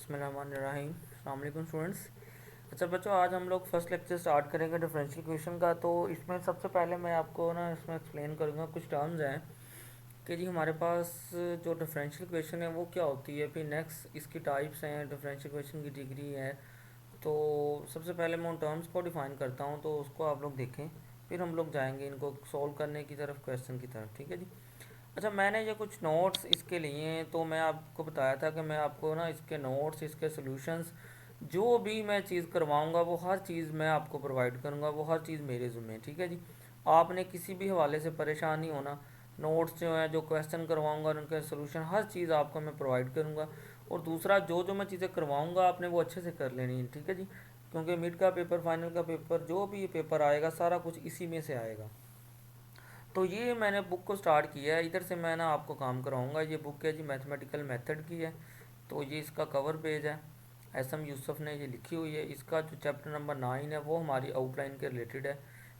बिस्मिल्लाहिर्रहमानिर्रहीम। अस्सलाम वालेकुम स्टूडेंट्स। अच्छा बच्चों, आज हम लोग फर्स्ट लेक्चर स्टार्ट करेंगे डिफरेंशियल इक्वेशन का। तो इसमें सबसे पहले मैं आपको ना इसमें एक्सप्लेन करूँगा कुछ टर्म्स हैं कि जी हमारे पास जो डिफरेंशियल इक्वेशन है वो क्या होती है, फिर नेक्स्ट इसकी टाइप्स हैं, डिफरेंशियल इक्वेशन की डिग्री है। तो सबसे पहले मैं उन टर्म्स को डिफाइन करता हूँ, तो उसको आप लोग देखें, फिर हम लोग जाएंगे इनको सॉल्व करने की तरफ, क्वेश्चन की तरफ। ठीक है जी। अच्छा, मैंने ये कुछ नोट्स इसके लिए हैं, तो मैं आपको बताया था कि मैं आपको ना इसके नोट्स, इसके सॉल्यूशंस, जो भी मैं चीज़ करवाऊंगा वो हर चीज़ मैं आपको प्रोवाइड करूंगा, वो हर चीज़ मेरे ज़िम्मे है। ठीक है जी। आपने किसी भी हवाले से परेशान नहीं होना। नोट्स जो हैं, जो क्वेश्चन करवाऊंगा, उनके सोल्यूशन, हर चीज़ आपको मैं प्रोवाइड करूंगा। और दूसरा, जो जो मैं चीज़ें करवाऊंगा आपने वो अच्छे से कर लेनी है। ठीक है जी। क्योंकि मिड का पेपर, फाइनल का पेपर, जो भी पेपर आएगा सारा कुछ इसी में से आएगा। तो ये मैंने बुक को स्टार्ट किया है, इधर से मैं ना आपको काम कराऊंगा। ये बुक है जी, मैथमेटिकल मेथड की है। तो ये इसका कवर पेज है, एस एम यूसुफ ने ये लिखी हुई है। इसका जो चैप्टर नंबर 9 है वो हमारी आउटलाइन के रिलेटेड है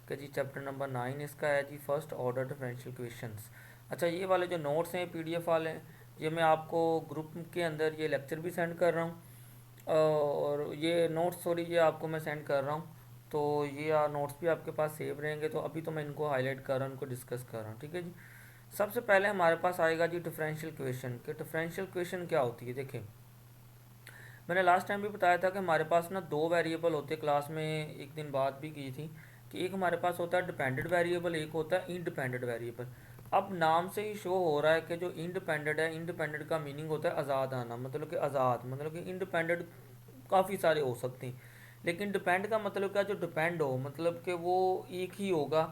कि जी चैप्टर नंबर 9 इसका है जी फर्स्ट ऑर्डर डिफरेंशियल इक्वेशंस। अच्छा, ये वाले जो नोट्स हैं पीडीएफ वाले हैं, ये मैं आपको ग्रुप के अंदर ये लेक्चर भी सेंड कर रहा हूँ, और ये नोट्स, सॉरी, ये आपको मैं सेंड कर रहा हूँ। तो ये नोट्स भी आपके पास सेव रहेंगे। तो अभी तो मैं इनको हाईलाइट कर रहा हूँ, इनको डिस्कस कर रहा हूँ। ठीक है जी। सबसे पहले हमारे पास आएगा जी डिफरेंशियल इक्वेशन। कि डिफरेंशियल इक्वेशन क्या होती है, देखिए मैंने लास्ट टाइम भी बताया था कि हमारे पास ना दो वेरिएबल होते हैं। क्लास में एक दिन बात भी की थी कि एक हमारे पास होता है डिपेंडेंट वेरिएबल, एक होता है इंडिपेंडेंट वेरिएबल। अब नाम से ही शो हो रहा है कि जो इंडिपेंडेंट है, इंडिपेंडेंट का मीनिंग होता है आज़ाद आना, मतलब कि आज़ाद, मतलब कि इंडिपेंडेंट काफ़ी सारे हो सकते हैं। लेकिन डिपेंड का मतलब क्या, जो डिपेंड हो, मतलब कि वो एक ही होगा,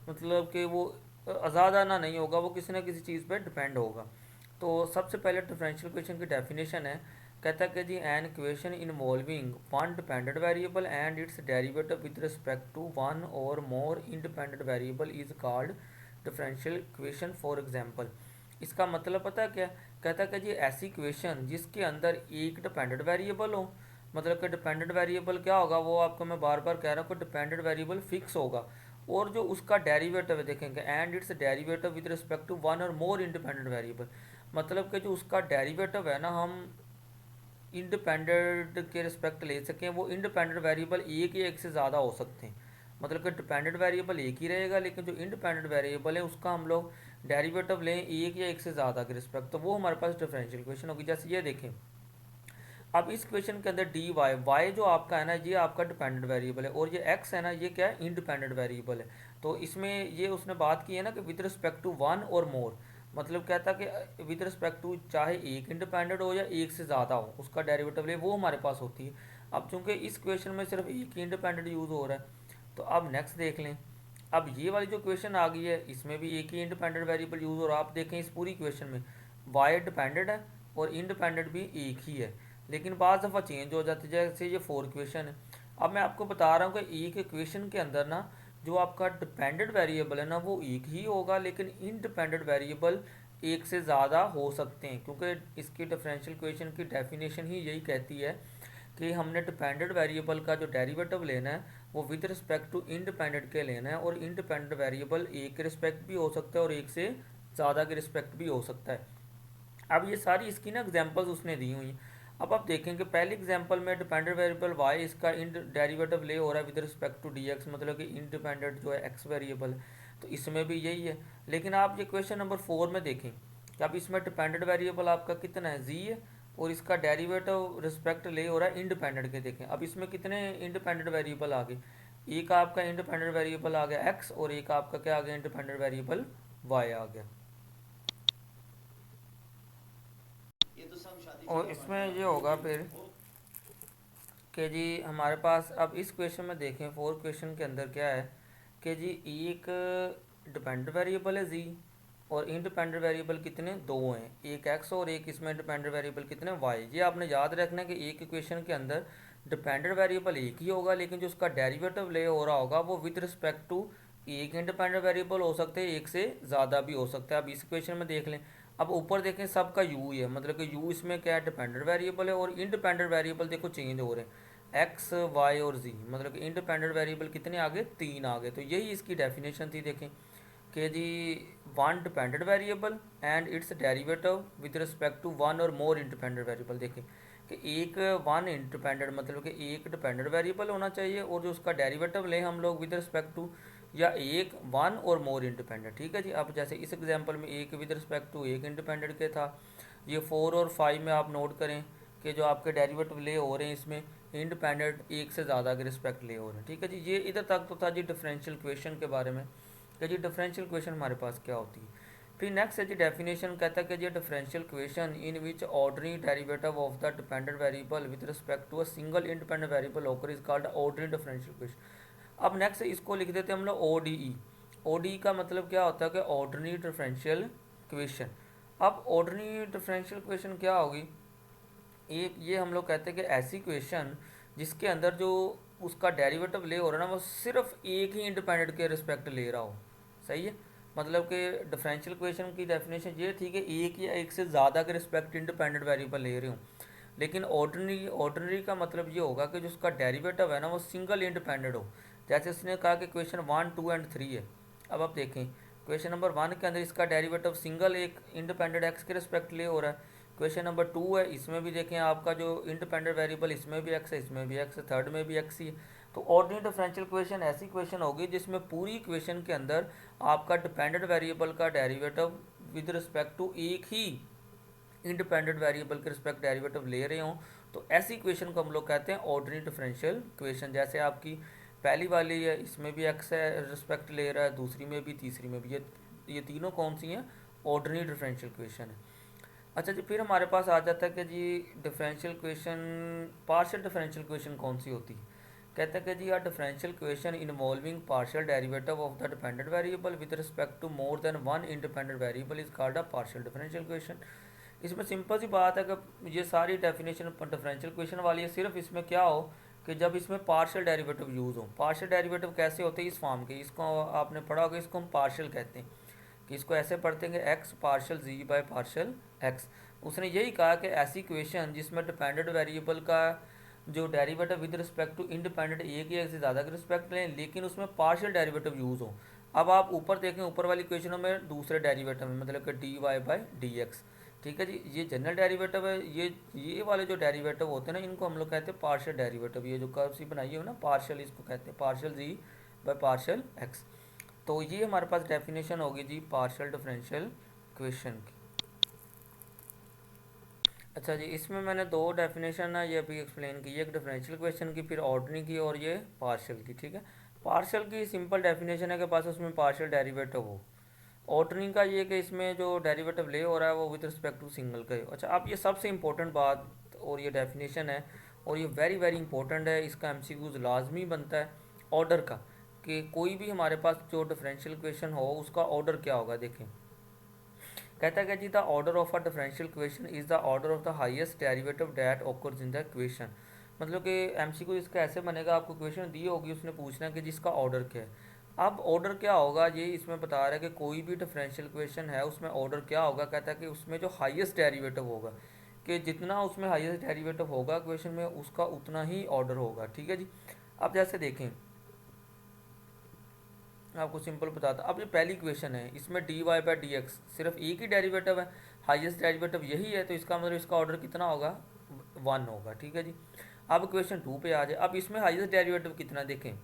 मतलब कि वो आज़ाद आना नहीं होगा, वो किसी ना किसी चीज़ पे डिपेंड होगा। तो सबसे पहले डिफरेंशियल इक्वेशन की डेफिनेशन है, कहता है कि जी an equation involving one dependent variable and its derivative with respect to one और more independent variable is called differential equation. For example, इसका मतलब पता है क्या, कहता है कि जी ऐसी इक्वेशन जिसके अंदर एक डिपेंडेंट वेरिएबल हो, मतलब कि डिपेंडेंट वेरिएबल क्या होगा, वो आपको मैं बार बार कह रहा हूँ कि डिपेंडेंट वेरिएबल फिक्स होगा, और जो उसका डेरिवेटिव है देखेंगे, and its derivative with respect to one और मोर इंडिपेंडेंट वेरिएबल, मतलब कि जो उसका डेरिवेटिव है ना, हम इंडिपेंडेंट के रिस्पेक्ट ले सकें, वो इंडिपेंडेंट वेरिएबल एक या एक से ज़्यादा हो सकते हैं। मतलब कि डिपेंडेंट वेरिएबल एक ही रहेगा, लेकिन जो इंडिपेंडेंट वेरिएबल है उसका हम लोग डेरिवेटिव लें एक या एक से ज़्यादा के रिस्पेक्ट, तो वो हमारे पास डिफरेंशियल इक्वेशन होगी। जैसे ये देखें, अब इस क्वेश्चन के अंदर डी वाई, वाई जो आपका है ना, ये आपका डिपेंडेंट वेरिएबल है, और ये एक्स है ना, ये क्या है, इंडिपेंडेंट वेरिएबल है। तो इसमें ये उसने बात की है ना कि विद रिस्पेक्ट टू वन और मोर, मतलब कहता कि विद रिस्पेक्ट टू चाहे एक इंडिपेंडेंट हो या एक से ज़्यादा हो, उसका डेरिवेटिव ले, वो हमारे पास होती है। अब चूंकि इस क्वेश्चन में सिर्फ एक ही इंडिपेंडेंट यूज़ हो रहा है, तो अब नेक्स्ट देख लें। अब ये वाली जो क्वेश्चन आ गई है, इसमें भी एक ही इंडिपेंडेंट वेरिएबल यूज़ हो रहा है। आप देखें इस पूरी क्वेश्चन में वाई डिपेंडेंट है और इंडिपेंडेंट भी एक ही है, लेकिन बाज़ दफ़ा चेंज हो जाती है। जैसे ये फोर इक्वेशन है, अब मैं आपको बता रहा हूँ कि एक इक्वेशन के अंदर ना जो आपका डिपेंडेंट वेरिएबल है ना वो एक ही होगा, लेकिन इंडिपेंडेंट वेरिएबल एक से ज़्यादा हो सकते हैं, क्योंकि इसकी डिफरेंशियल इक्वेशन की डेफिनेशन ही यही कहती है कि हमने डिपेंडेंट वेरिएबल का जो डेरिवेटिव लेना है वो विद रिस्पेक्ट टू इंडिपेंडेंट के लेना है, और इंडिपेंडेंट वेरिएबल एक के रिस्पेक्ट भी हो सकता है और एक से ज़्यादा के रिस्पेक्ट भी हो सकता है। अब ये सारी इसकी ना एग्जांपल्स उसने दी हुई हैं। अब आप देखेंगे पहले एग्जांपल में डिपेंडेंट वेरिएबल वाई, इसका डेरिवेटिव ले हो रहा है with respect to d x, मतलब कि इंडिपेंडेंट जो है एक्स वेरिएबल है, तो इसमें भी यही है। लेकिन आप ये क्वेश्चन नंबर 4 में देखें कि अब इसमें डिपेंडेंट वेरिएबल आपका कितना है, जी है, और इसका डेरिवेटिव रिस्पेक्ट ले हो रहा है इंडिपेंडेंट के। देखें अब इसमें कितने इंडिपेंडेंट वेरिएबल आ गए, एक आपका इंडिपेंडेंट वेरिएबल आ गया एक्स, और एक आपका क्या आ गया, इंडिपेंडेंट वेरिएबल वाई आ गया। और इसमें ये होगा फिर कि जी हमारे पास अब इस क्वेश्चन में देखें, फोर क्वेश्चन के अंदर क्या है कि जी एक डिपेंडेंट वेरिएबल है जी, और इंडिपेंडेंट वेरिएबल कितने, दो हैं, एक एक्स और एक इसमें इंडिपेंडेंट वेरिएबल कितने, वाई। ये आपने याद रखना है कि एक इक्वेशन के अंदर डिपेंडेंट वेरिएबल एक ही होगा, लेकिन जो उसका डेरिवेटिव ले हो रहा होगा वो विद रिस्पेक्ट टू एक इंडिपेंडेंट वेरिएबल हो सकते हैं, एक से ज़्यादा भी हो सकता है। अब इस इक्वेशन में देख लें, अब ऊपर देखें सबका यू ही है, मतलब कि यू इसमें क्या है, डिपेंडेंट वेरिएबल है, और इंडिपेंडेंट वेरिएबल देखो चेंज हो रहे हैं, एक्स वाई और जी, मतलब कि इंडिपेंडेंट वेरिएबल कितने आ गए, तीन आ गए। तो यही इसकी डेफिनेशन थी। देखें कि जी one dependent variable and its derivative with respect to one और मोर इंडिपेंडेंट वेरिएबल। देखें कि एक वन इंडिपेंडेंट मतलब कि एक डिपेंडेंट वेरिएबल होना चाहिए, और जो उसका डेरिवेटिव लें हम लोग विद रिस्पेक्ट टू, या एक वन और मोर इंडिपेंडेंट। ठीक है जी। अब जैसे इस एग्जांपल में एक विद रिस्पेक्ट टू एक इंडिपेंडेंट के था, ये 4 और 5 में आप नोट करें कि जो आपके डेरिवेटिव ले हो रहे हैं इसमें इंडिपेंडेंट एक से ज़्यादा के रिस्पेक्ट ले हो रहे हैं। ठीक है जी। ये इधर तक तो था जी डिफरेंशियल क्वेश्चन के बारे में कि जी डिफरेंशियल क्वेश्चन हमारे पास क्या होती है। फिर नेक्स्ट है जी डेफिनेशन, कहता है कि जी differential question in which ordinary derivative of the dependent variable with respect to a single independent variable occur is called ordinary differential question. अब नेक्स्ट इसको लिख देते हैं हम लोग ओडीई। ओडीई का मतलब क्या होता है कि ऑर्डिनरी डिफरेंशियल क्वेश्चन। अब ऑर्डिनरी डिफरेंशियल क्वेश्चन क्या होगी, एक ये हम लोग कहते हैं कि ऐसी क्वेश्चन जिसके अंदर जो उसका डेरिवेटिव ले हो रहा है ना वो सिर्फ एक ही इंडिपेंडेंट के रिस्पेक्ट ले रहा हो। सही है। मतलब कि डिफरेंशियल क्वेश्चन की डेफिनेशन ये थी कि एक या एक से ज़्यादा के रिस्पेक्ट इंडिपेंडेंट वेरिएबल ले रहे हूँ। लेकिन ऑर्डिनरी का मतलब ये होगा कि जो उसका डेरिवेटिव है ना वो सिंगल इंडिपेंडेंट हो। जैसे इसने कहा कि क्वेश्चन 1, 2 एंड 3 है। अब आप देखें क्वेश्चन नंबर 1 के अंदर इसका डेरिवेटिव सिंगल एक इंडिपेंडेंट एक्स के रिस्पेक्ट ले हो रहा है। क्वेश्चन नंबर 2 है, इसमें भी देखें आपका जो इंडिपेंडेंट वेरिएबल इसमें भी एक्स है, इसमें भी एक्स है, थर्ड में भी एक्स ही है। तो ऑर्डिनरी डिफरेंशियल क्वेश्चन ऐसी क्वेश्चन होगी जिसमें पूरी क्वेश्चन के अंदर आपका डिपेंडेंट वेरिएबल का डेरिवेटिव विद रिस्पेक्ट टू एक ही इंडिपेंडेंट वेरिएबल के रिस्पेक्ट डेरिवेटिव ले रहे हों। तो ऐसी क्वेश्चन को हम लोग कहते हैं ऑर्डिनरी डिफरेंशियल क्वेश्चन। जैसे आपकी पहली वाली है, इसमें भी एक्स है रिस्पेक्ट ले रहा है, दूसरी में भी, तीसरी में भी, ये तीनों कौन सी हैं, ऑर्डिनरी डिफरेंशियल क्वेश्चन है। अच्छा जी, फिर हमारे पास आ जाता है कि जी differential question, partial differential question कौन सी होती है। कहते हैं कि जी are differential question involving partial derivative of the dependent variable with respect to more than one independent variable is called a partial differential question. इसमें सिंपल सी बात है कि ये सारी डेफिनेशन डिफरेंशियल क्वेश्चन वाली है, सिर्फ इसमें क्या हो कि जब इसमें पार्शियल डेरिवेटिव यूज़ हो। पार्शियल डेरिवेटिव कैसे होते हैं, इस फॉर्म के, इसको आपने पढ़ा होगा, इसको हम पार्शियल कहते हैं कि इसको ऐसे पढ़ते हैं कि x partial z by partial x. उसने यही कहा कि ऐसी क्वेश्चन जिसमें डिपेंडेंट वेरिएबल का जो derivative with respect to independent एक या एक से ज़्यादा के रिस्पेक्ट लें, लेकिन उसमें पार्शियल डेरिवेटिव यूज़ हो। अब आप ऊपर देखें, ऊपर वाली क्वेश्चनों में दूसरे डेरिवेटिव में मतलब कि d y by d x. ठीक है जी। ये जनरल डेरिवेटिव है, ये वाले जो डेरिवेटिव होते हैं ना इनको हम लोग कहते हैं पार्शियल डेरिवेटिव। ये जो कर्व सी बनाई है ना पार्शियल, इसको कहते हैं partial z by partial x. तो ये हमारे पास डेफिनेशन होगी जी पार्शियल डिफरेंशियल क्वेश्चन की। अच्छा जी, इसमें मैंने दो डेफिनेशन ना ये अभी एक्सप्लेन की, एक डिफरेंशियल क्वेश्चन की, फिर ऑर्डिनरी की, और ये पार्शियल की। ठीक है। पार्शियल की सिंपल डेफिनेशन है कि पास उसमें पार्शियल डेरिवेटिव हो। ऑर्डिनरी का ये कि इसमें जो डेरिवेटिव ले हो रहा है वो विद रिस्पेक्ट टू सिंगल का हो। अच्छा, अब ये सबसे इंपॉर्टेंट बात और ये डेफिनेशन है, और ये वेरी वेरी इंपॉर्टेंट है, इसका एमसीक्यूज लाजमी बनता है ऑर्डर का, कि कोई भी हमारे पास जो डिफरेंशियल क्वेश्चन हो उसका ऑर्डर क्या होगा। देखें, कहता है कि जी the order of a differential question is the order of the highest derivative that occurs in the question. मतलब कि एमसीक्यू इसका ऐसे बनेगा, आपको क्वेश्चन दी होगी, उसने पूछना है कि जिसका ऑर्डर क्या है। अब ऑर्डर क्या होगा ये इसमें बता रहा है कि कोई भी डिफरेंशियल क्वेश्चन है उसमें ऑर्डर क्या होगा। कहता है कि उसमें जो हाईएस्ट डेरिवेटिव होगा, कि जितना उसमें हाईएस्ट डेरिवेटिव होगा क्वेश्चन में उसका उतना ही ऑर्डर होगा। ठीक है जी। अब जैसे देखें, आपको सिंपल बताता, अब ये पहली क्वेश्चन है, इसमें d y by d x सिर्फ एक ही डेरिवेटिव है, हाईएस्ट डेरिवेटिव यही है, तो इसका मतलब इसका ऑर्डर कितना होगा, 1 होगा। ठीक है जी। अब क्वेश्चन 2 पे आ जाए, अब इसमें हाईएस्ट डेरिवेटिव कितना देखें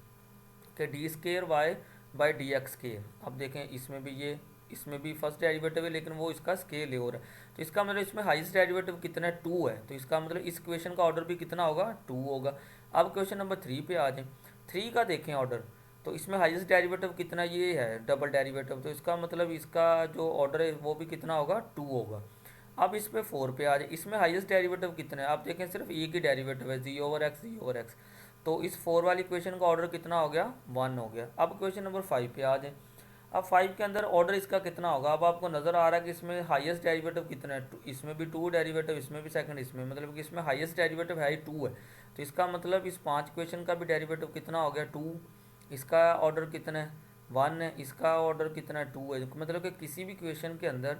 कि d square y by d x square. अब देखें इसमें भी ये, इसमें भी फर्स्ट डेरिवेटिव है लेकिन वो इसका स्केल है हो रहा है, तो इसका मतलब इसमें हाईएस्ट डेरिवेटिव कितना है, 2 है, तो इसका मतलब इस क्वेश्चन का ऑर्डर भी कितना होगा, 2 होगा। अब क्वेश्चन नंबर 3 पे आ जाए, 3 का देखें ऑर्डर, तो इसमें हाईएस्ट डेरिवेटिव कितना, ये है डबल डेरिवेटिव, तो इसका मतलब इसका जो ऑर्डर है वो भी कितना होगा, 2 होगा। अब इस पे 4 पे आ जाए, इसमें हाईएस्ट डेरिवेटिव कितना है, आप देखें सिर्फ एक ही डेरिवेटिव है, जी ओवर एक्स, जी ओवर एक्स, तो इस 4 वाली क्वेश्चन का ऑर्डर कितना हो गया, 1 हो गया। अब क्वेश्चन नंबर 5 पे आ जाए, अब 5 के अंदर ऑर्डर इसका कितना होगा। अब आपको नज़र आ रहा है कि इसमें हाईएस्ट डेरिवेटिव कितना है, इसमें भी 2 डेरिवेटिव, इसमें भी सेकंड, इसमें मतलब कि इसमें हाईएस्ट डेरिवेटिव है ही 2 है, तो इसका मतलब इस 5 क्वेश्चन का भी डेरिवेटिव कितना हो गया, 2। इसका ऑर्डर कितना है, 1 है, इसका ऑर्डर कितना है, 2 है। मतलब कि किसी भी क्वेश्चन के अंदर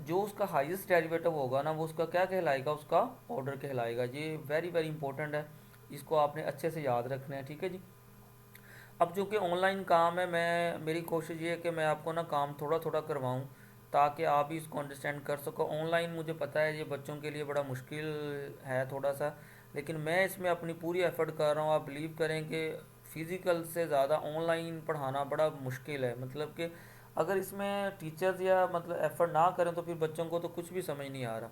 जो उसका हाईएस्ट डेरिवेटिव होगा ना वो उसका क्या कहलाएगा, उसका ऑर्डर कहलाएगा। ये वेरी वेरी इंपॉर्टेंट है, इसको आपने अच्छे से याद रखना है। ठीक है जी। अब चूँकि ऑनलाइन काम है, मेरी कोशिश ये है कि मैं आपको ना काम थोड़ा थोड़ा करवाऊँ, ताकि आप भी इसको अंडरस्टैंड कर सको। ऑनलाइन मुझे पता है ये बच्चों के लिए बड़ा मुश्किल है थोड़ा सा, लेकिन मैं इसमें अपनी पूरी एफर्ट कर रहा हूँ। आप बिलीव करें कि फ़िज़िकल से ज़्यादा ऑनलाइन पढ़ाना बड़ा मुश्किल है। मतलब कि अगर इसमें टीचर्स या मतलब एफर्ट ना करें तो फिर बच्चों को तो कुछ भी समझ नहीं आ रहा।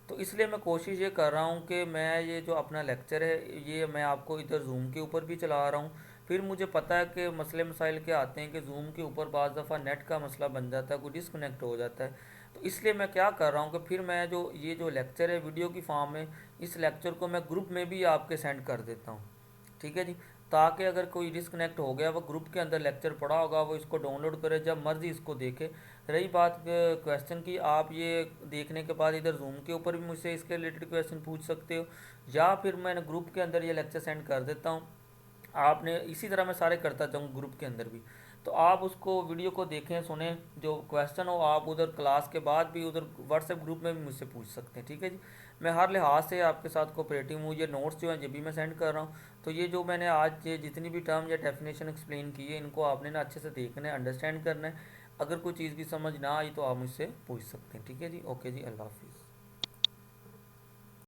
तो इसलिए मैं कोशिश ये कर रहा हूँ कि मैं ये जो अपना लेक्चर है ये मैं आपको इधर जूम के ऊपर भी चला रहा हूँ। फिर मुझे पता है कि मसले मसाइल क्या आते हैं कि जूम के ऊपर बाज़ दफ़ा नेट का मसला बन जाता है, कोई डिसकनेक्ट हो जाता है। तो इसलिए मैं क्या कर रहा हूँ कि फिर मैं जो ये जो लेक्चर है वीडियो की फॉर्म में, इस लेक्चर को मैं ग्रुप में भी आपके सेंड कर देता हूँ। ठीक है जी। ताकि अगर कोई डिस्कनेक्ट हो गया, वो ग्रुप के अंदर लेक्चर पड़ा होगा, वो इसको डाउनलोड करे, जब मर्जी इसको देखे। रही बात क्वेश्चन की, आप ये देखने के बाद इधर जूम के ऊपर भी मुझसे इसके रिलेटेड क्वेश्चन पूछ सकते हो, या फिर मैंने ग्रुप के अंदर ये लेक्चर सेंड कर देता हूँ। आपने इसी तरह मैं सारे करता जाऊँ ग्रुप के अंदर भी। तो आप उसको वीडियो को देखें, सुने, जो क्वेश्चन हो आप उधर क्लास के बाद भी उधर व्हाट्सएप ग्रुप में भी मुझसे पूछ सकते हैं। ठीक है जी। मैं हर लिहाज से आपके साथ कोऑपरेटिव हूँ। ये नोट्स जो हैं ये भी मैं सेंड कर रहा हूँ। तो ये जो मैंने आज ये जितनी भी टर्म या डेफिनेशन एक्सप्लेन की है, इनको आपने ना अच्छे से देखना है, अंडरस्टैंड करना है। अगर कोई चीज़ की समझ ना आई तो आप मुझसे पूछ सकते हैं। ठीक है जी। ओके जी, अल्लाह हाफिज़।